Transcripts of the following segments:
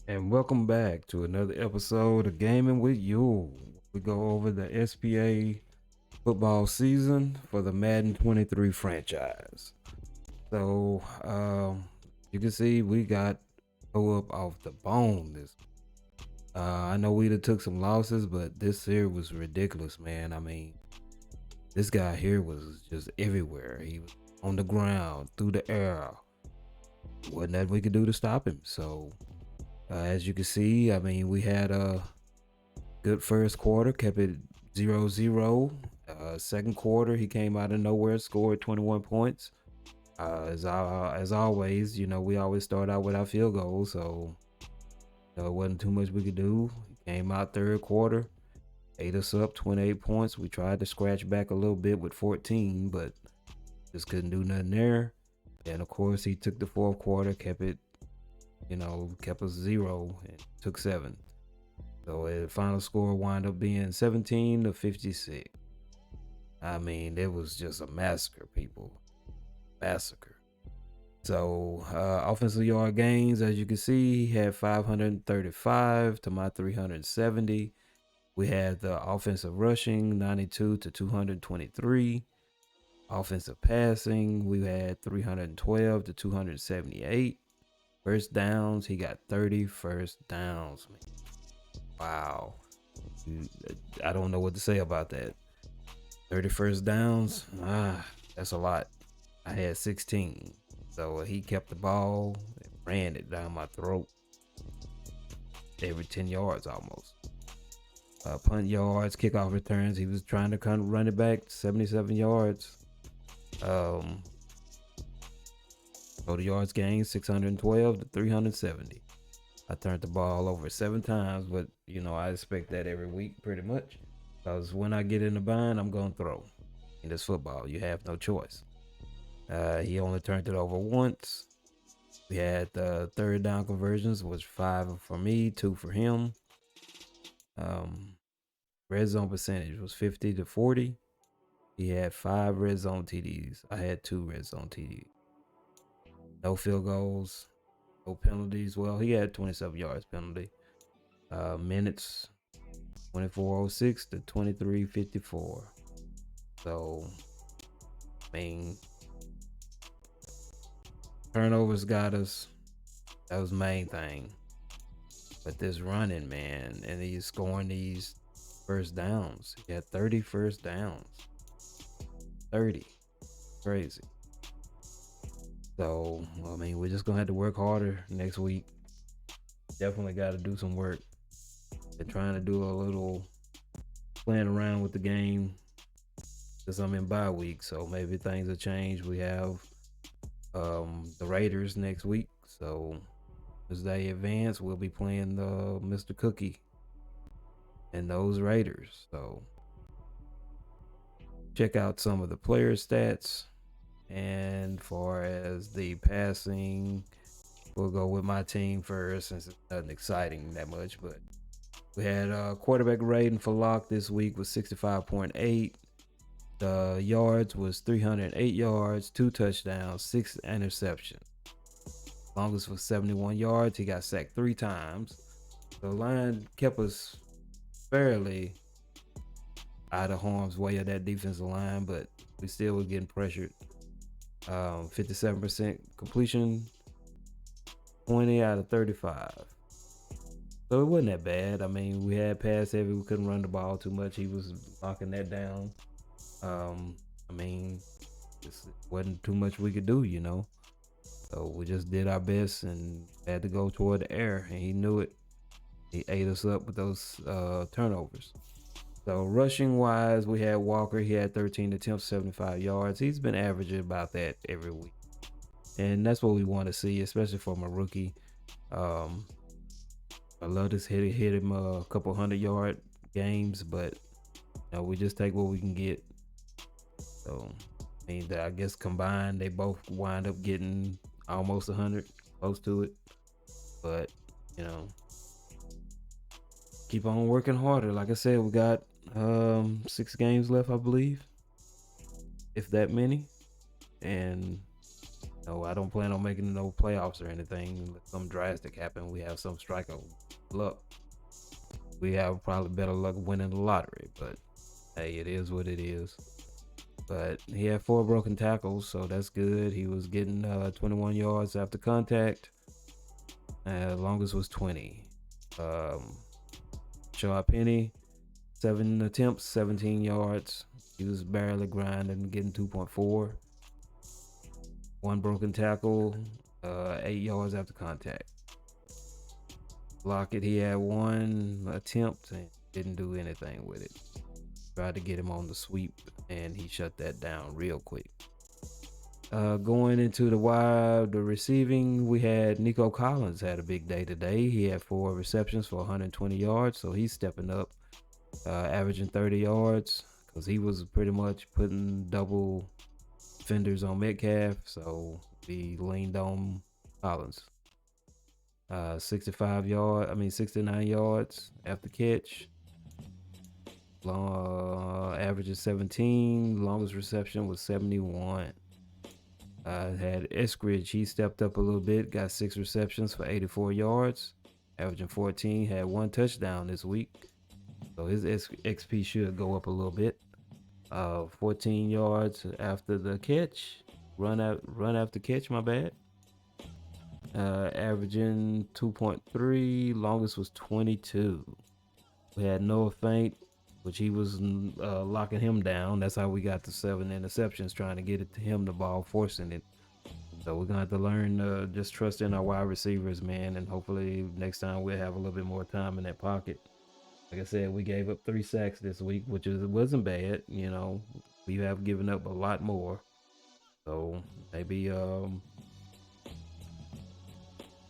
And welcome back to another episode of Gaming with You. We go over the SPA football season for the Madden 23 franchise. So, you can see we got go up off the bone. I know we done took some losses, but this here was ridiculous, man. I mean, this guy here was just everywhere. He was on the ground, through the air. Wasn't that we could do to stop him. So, as you can see, I mean, we had a good first quarter, kept it 0-0. Second quarter, he came out of nowhere, scored 21 points. As always, we always start out with our field goals, so it wasn't too much we could do. He came out third quarter, ate us up 28 points. We tried to scratch back a little bit with 14, but just couldn't do nothing there. And of course, he took the fourth quarter, kept us 0 and took 7. So the final score wound up being 17-56. I mean, it was just a massacre, people. Massacre. So offensive yard gains, as you can see, he had 535 to my 370. We had the offensive rushing, 92 to 223. Offensive passing, we had 312 to 278. First downs, he got 30 first downs. Wow. I don't know what to say about that. 31st downs, that's a lot. I had 16. So he kept the ball and ran it down my throat every 10 yards almost. Punt yards, kickoff returns, he was trying to kind of run it back 77 yards. Total yards gained 612 to 370. I turned the ball over 7 times, but I expect that every week pretty much. Because when I get in the bind, I'm going to throw. In this football, you have no choice. He only turned it over once. We had the third down conversions, which 5 for me, 2 for him. Red zone percentage was 50 to 40. He had 5 red zone TDs. I had 2 red zone TDs. No field goals, no penalties. Well, he had 27 yards penalty. Minutes 24:06 to 23:54. So, I mean, turnovers got us. That was the main thing. But this running, man, and he's scoring these first downs. He had 30 first downs. 30. Crazy. So, I mean, we're just going to have to work harder next week. Definitely got to do some work. Been trying to do a little playing around with the game because I'm in bye week. So maybe things will change. We have the Raiders next week. So as they advance, we'll be playing the Mr. Cookie and those Raiders. So check out some of the player stats. And far as the passing, we'll go with my team first since it's nothing exciting that much. But we had quarterback rating for Locke this week was 65.8. The yards was 308 yards, 2 touchdowns, 6 interceptions. Longest was 71 yards. He got sacked 3 times. The line kept us fairly out of harm's way of that defensive line, but we still were getting pressured. 57% completion, 20 out of 35. So it wasn't that bad. I mean, we had pass heavy. We couldn't run the ball too much. He was knocking that down. I mean, it wasn't too much we could do, So we just did our best and had to go toward the air, and he knew it. He ate us up with those turnovers. So rushing wise, we had Walker. He had 13 attempts, 75 yards. He's been averaging about that every week, and that's what we want to see, especially from a rookie. I love this hit him a couple 100-yard games, but we just take what we can get. So I mean, I guess combined, they both wind up getting almost 100, close to it. But keep on working harder. Like I said, we got 6 games left, I believe, if that many, and No, I don't plan on making no playoffs or anything. Unless some drastic happen, we have some strikeout luck. We have probably better luck winning the lottery, but hey, it is what it is. But he had 4 broken tackles, so that's good. He was getting 21 yards after contact. Longest was 20. Rashad Penny, 7 attempts, 17 yards. He was barely grinding, getting 2.4. 1 broken tackle, 8 yards after contact. Lockett, he had 1 attempt and didn't do anything with it. Tried to get him on the sweep, and he shut that down real quick. Going into the receiving, we had Nico Collins had a big day today. He had 4 receptions for 120 yards, so he's stepping up, averaging 30 yards because he was pretty much putting double defenders on Metcalf, so we leaned on Collins. 69 yards after catch. Average of 17. Longest reception was 71. Had Eskridge, he stepped up a little bit, got 6 receptions for 84 yards, averaging 14. Had 1 touchdown this week, so his XP should go up a little bit. 14 yards after the catch, run after catch. My bad. Averaging 2.3. Longest was 22. We had Noah Fant, which he was locking him down. That's how we got the 7 interceptions, trying to get it to him, the ball, forcing it. So we're gonna have to learn just trust in our wide receivers, man, and hopefully next time we'll have a little bit more time in that pocket. Like I said, we gave up 3 sacks this week, which wasn't bad. You know, we have given up a lot more. So maybe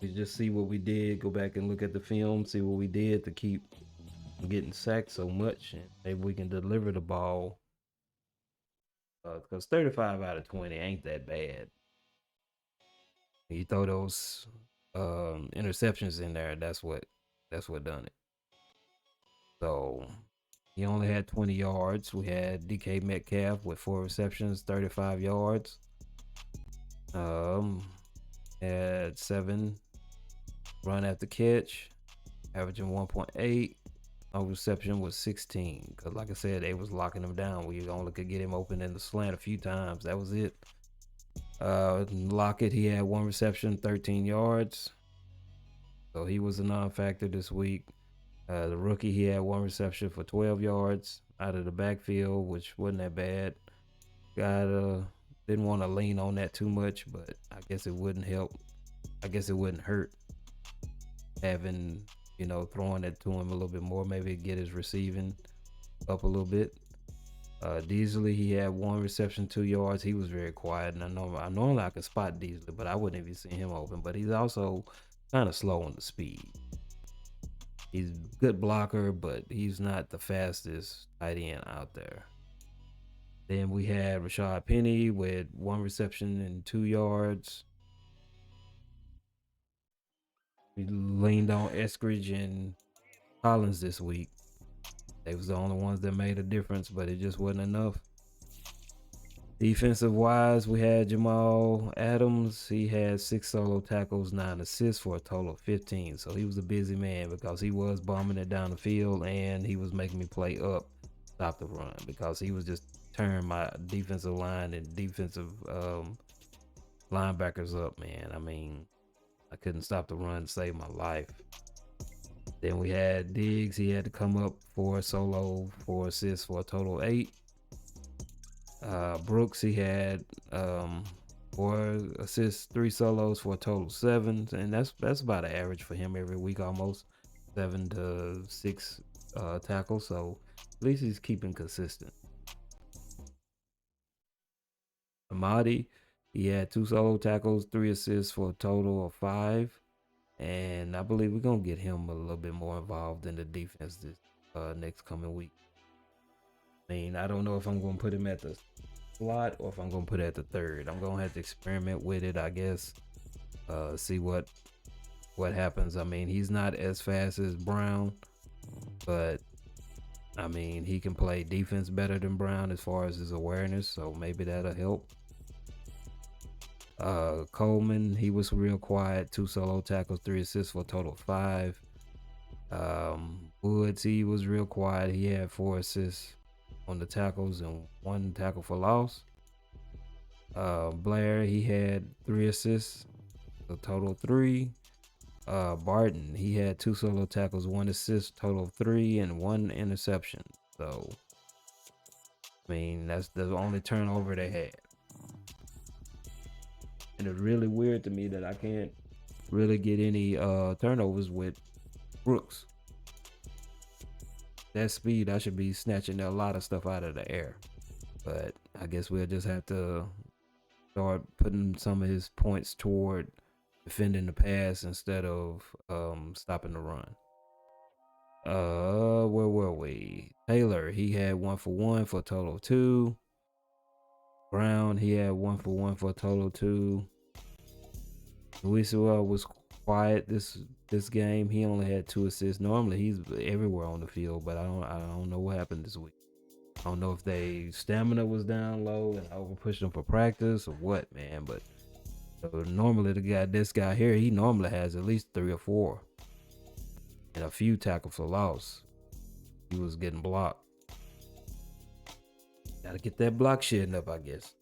we just see what we did, go back and look at the film, see what we did to keep getting sacked so much, and maybe we can deliver the ball. Because 35 out of 20 ain't that bad. You throw those interceptions in there, that's what done it. So he only had 20 yards. We had DK Metcalf with 4 receptions, 35 yards. Had 7 run after catch, averaging 1.8. Long reception was 16. Cause like I said, they was locking him down. We only could get him open in the slant a few times. That was it. Lockett, he had 1 reception, 13 yards. So he was a non-factor this week. The rookie, he had 1 reception for 12 yards out of the backfield, which wasn't that bad. Didn't want to lean on that too much, but I guess it wouldn't help. I guess it wouldn't hurt having, throwing it to him a little bit more, maybe get his receiving up a little bit. Deasley, he had 1 reception, 2 yards. He was very quiet, and I normally I could spot Deasley, but I wouldn't even see him open. But he's also kind of slow on the speed. He's a good blocker, but he's not the fastest tight end out there. Then we had Rashad Penny with 1 reception and 2 yards. We leaned on Eskridge and Collins this week. They was the only ones that made a difference, but it just wasn't enough. Defensive wise, we had Jamal Adams. He had 6 solo tackles, 9 assists for a total of 15. So he was a busy man because he was bombing it down the field, and he was making me play up, stop the run, because he was just turning my defensive line and defensive linebackers up, man. I mean, I couldn't stop the run to save my life. Then we had Diggs. He had to come up 4 solo, 4 assists for a total of 8. Brooks, he had 4 assists, 3 solos for a total of 7, and that's about an average for him every week, almost 7 to 6 tackles. So at least he's keeping consistent. Amadi, he had 2 solo tackles, 3 assists for a total of 5. And I believe we're going to get him a little bit more involved in the defense this next coming week. I mean, I don't know if I'm going to put him at the slot or if I'm going to put it at the 3rd. I'm going to have to experiment with it, I guess. See what happens. I mean, he's not as fast as Brown, but I mean, he can play defense better than Brown as far as his awareness, so maybe that'll help. Coleman, he was real quiet. 2 solo tackles, 3 assists for a total of 5. Woods, he was real quiet. He had 4 assists on the tackles and 1 tackle for loss. Blair, he had 3 assists, a total of 3. Barton, he had 2 solo tackles, 1 assist, total of 3, and 1 interception. So, I mean, that's the only turnover they had. And it's really weird to me that I can't really get any turnovers with Brooks. That speed, I should be snatching a lot of stuff out of the air. But I guess we'll just have to start putting some of his points toward defending the pass instead of stopping the run. Where were we? Taylor, he had 1 for 1 for a total of 2. Brown, he had 1 for 1 for a total of 2. Luis was quiet this game. He only had 2 assists. Normally he's everywhere on the field, but I don't know what happened this week. I don't know if they stamina was down low and over pushed him for practice or what, man. But normally this guy here, he normally has at least 3 or 4 and a few tackles for loss. He was getting blocked. Gotta get that block shedding up, I guess.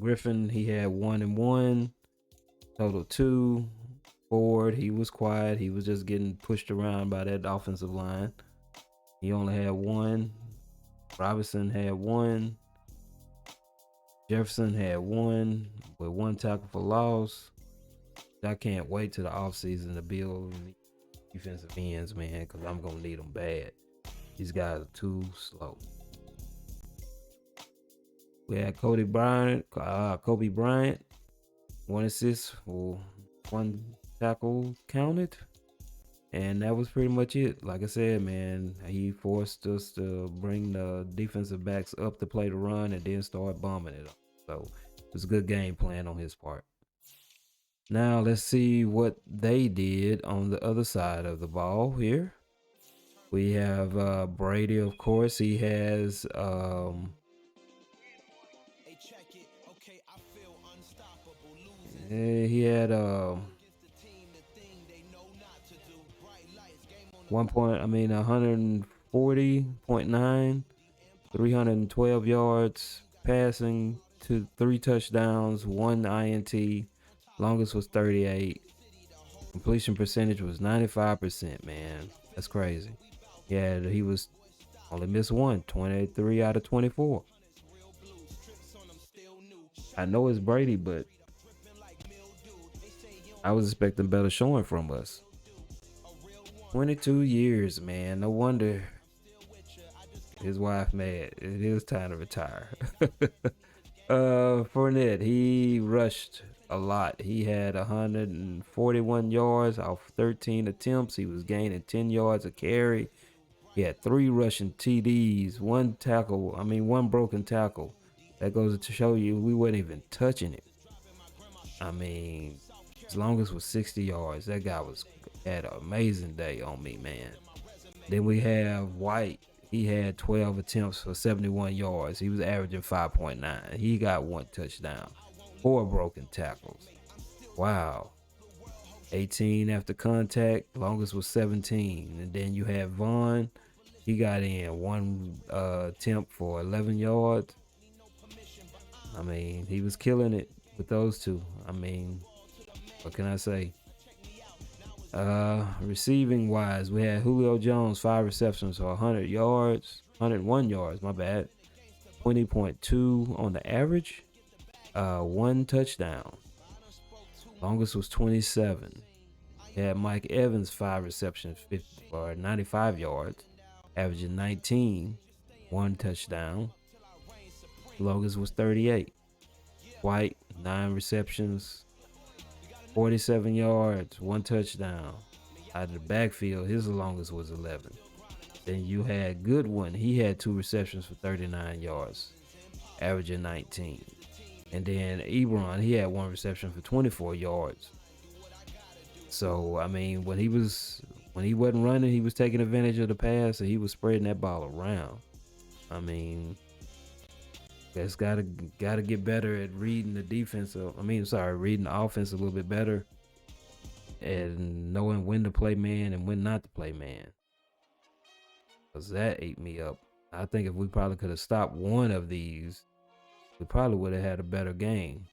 Griffin, he had 1 and 1, total 2. Ford, he was quiet. He was just getting pushed around by that offensive line. He only had 1. Robinson had 1. Jefferson had 1 with 1 tackle for loss. I can't wait till the offseason to build defensive ends, man, because I'm going to need them bad. These guys are too slow. We had Kobe Bryant, 1 assist for 1 tackle counted. And that was pretty much it. Like I said, man, he forced us to bring the defensive backs up to play the run and then start bombing it up. So it was a good game plan on his part. Now let's see what they did on the other side of the ball here. We have Brady, of course. He has he had 140.9, 312 yards passing to 3 touchdowns, 1 INT. Longest was 38. Completion percentage was 95%, man. That's crazy. Yeah, he was only missed 1, 23 out of 24. I know it's Brady, but I was expecting better showing from us. 22 years, man. No wonder his wife mad. It is time to retire. Fournette, he rushed a lot. He had 141 yards off 13 attempts. He was gaining 10 yards a carry. He had 3 rushing TDs, 1 broken tackle. That goes to show you we wasn't even touching it. I mean, as long as it was 60 yards, that guy had an amazing day on me, man. Then we have White. He had 12 attempts for 71 yards. He was averaging 5.9. He got 1 touchdown, 4 broken tackles. Wow. 18 after contact. Longest was 17. And then you have Vaughn. He got in 1 attempt for 11 yards. I mean, he was killing it with those 2. I mean, what can I say? Receiving wise, we had Julio Jones, 5 receptions for 101 yards, my bad. 20.2 on the average. 1 touchdown. Longest was 27. We had Mike Evans, 5 receptions for 95 yards, averaging 19. 1 touchdown. Longest was 38. White, 9 receptions, 47 yards, 1 touchdown. Out of the backfield, his longest was 11. Then you had Goodwin. He had 2 receptions for 39 yards, averaging 19. And then Ebron, he had 1 reception for 24 yards. So, I mean, when he wasn't running, he was taking advantage of the pass and he was spreading that ball around. I mean, Guys gotta get better at reading the defense. Reading the offense a little bit better, and knowing when to play man and when not to play man. Cause that ate me up. I think if we probably could have stopped one of these, we probably would have had a better game.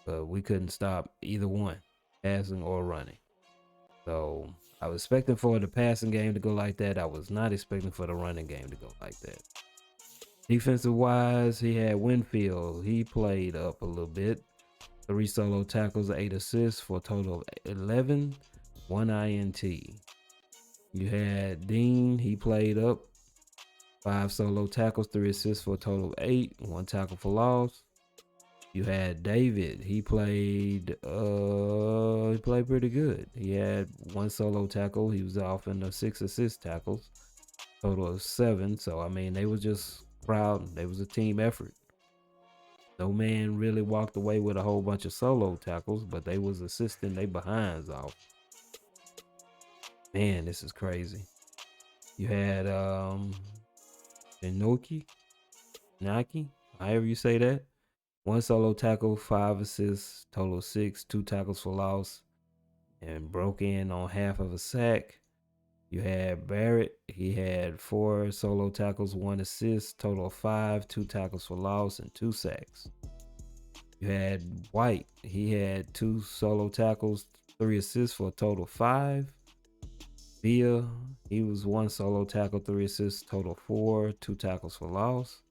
But we couldn't stop either one, passing or running. So I was expecting for the passing game to go like that. I was not expecting for the running game to go like that. Defensive wise, he had Winfield. He played up a little bit. 3 solo tackles, 8 assists for a total of 11, 1 INT. You had Dean. He played up. 5 solo tackles, 3 assists for a total of 8, 1 tackle for loss. You had David. He played pretty good. He had 1 solo tackle. He was off in the 6 assist tackles, total of 7. So I mean, they was just proud. They was a team effort. No man really walked away with a whole bunch of solo tackles, but they was assisting they behinds off. Man, this is crazy. You had Naki, however you say that. 1 solo tackle, 5 assists, total of 6, 2 tackles for loss, and broke in on half of a sack. You had Barrett. He had 4 solo tackles, 1 assist, total of 5, 2 tackles for loss, and 2 sacks. You had White. He had 2 solo tackles, 3 assists for a total of 5. Villa, he was 1 solo tackle, 3 assists, total 4, 2 tackles for loss.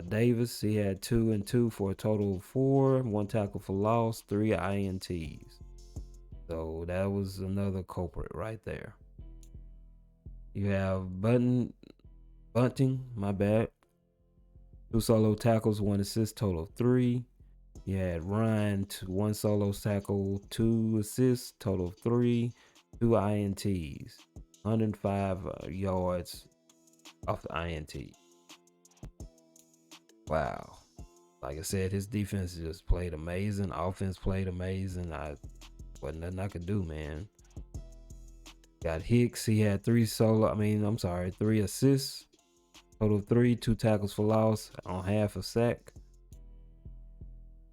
Davis, he had 2 and 2 for a total of 4, 1 tackle for loss, 3 INTs. So that was another culprit right there. You have Bunting, 2 solo tackles, 1 assist, total of 3. You had Ryan, 1 solo tackle, 2 assists, total of 3, 2 INTs, 105 yards off the INT. Wow. Like I said, his defense just played amazing. Offense played amazing. Wasn't nothing I could do, man. Got Hicks. He had 3 assists. Total of 3, 2 tackles for loss on half a sack.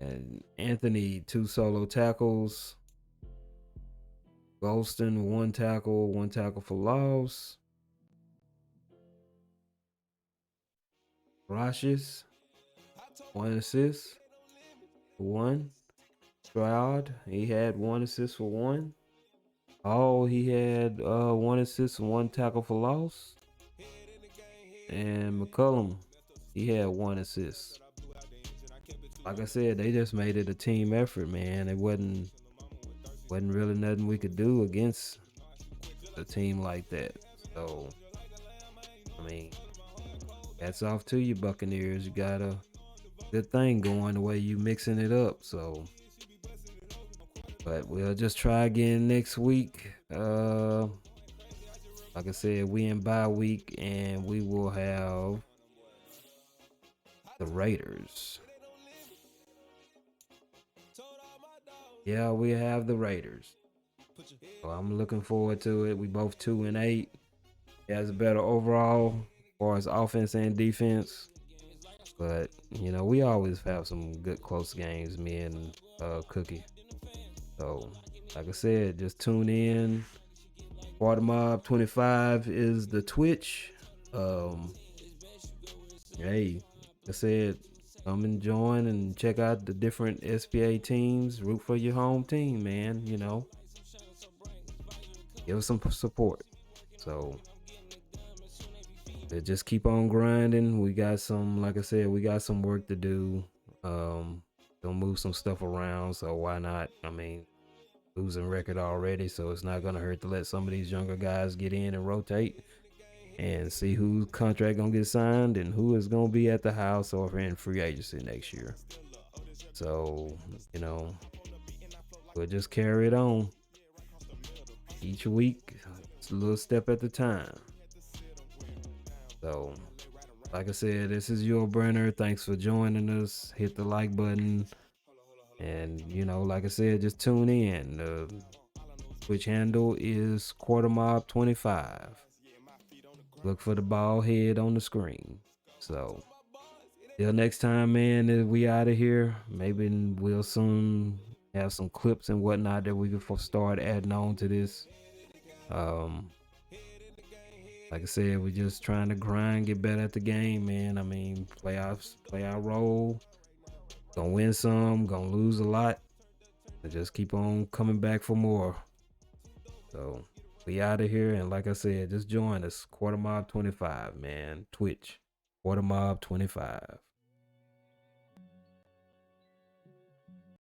And Anthony, 2 solo tackles. Golston, 1 tackle, 1 tackle for loss. Rashes, 1 assist for 1. Stroud, he had 1 assist for 1. He had 1 assist and 1 tackle for loss. And McCullum, he had 1 assist. Like I said, they just made it a team effort, man. It wasn't really nothing we could do against a team like that. So, I mean, hats off to you, Buccaneers. You got a good thing going the way you mixing it up. So, but we'll just try again next week. Like I said, we in bye week, and we will have the Raiders. Yeah, we have the Raiders. So I'm looking forward to it. We both 2-8. He has a better overall as far as offense and defense. But, we always have some good close games, me and Cookie. So, like I said, just tune in. Watermob 25 is the Twitch. Hey, like I said, come and join and check out the different SPA teams. Root for your home team, man. Give us some support. So just keep on grinding. We got some, like I said, we got some work to do. Don't move some stuff around. So why not? I mean, losing record already, so it's not gonna hurt to let some of these younger guys get in and rotate and see whose contract gonna get signed and who is gonna be at the house or in free agency next year. So we'll just carry it on each week. It's a little step at a time. So like I said, this is your Brenner. Thanks for joining us. Hit the like button. And, like I said, just tune in. The Twitch handle is Quartermob25. Look for the bald head on the screen. So, Till next time, man, that we out of here. Maybe we'll soon have some clips and whatnot that we can start adding on to this. Um, like I said, we're just trying to grind, get better at the game, man. I mean, playoffs, play our role. Gonna win some, gonna lose a lot, and just keep on coming back for more. So we out of here, and like I said, just join us. Quarter Mob 25, man. Twitch. Quarter Mob 25.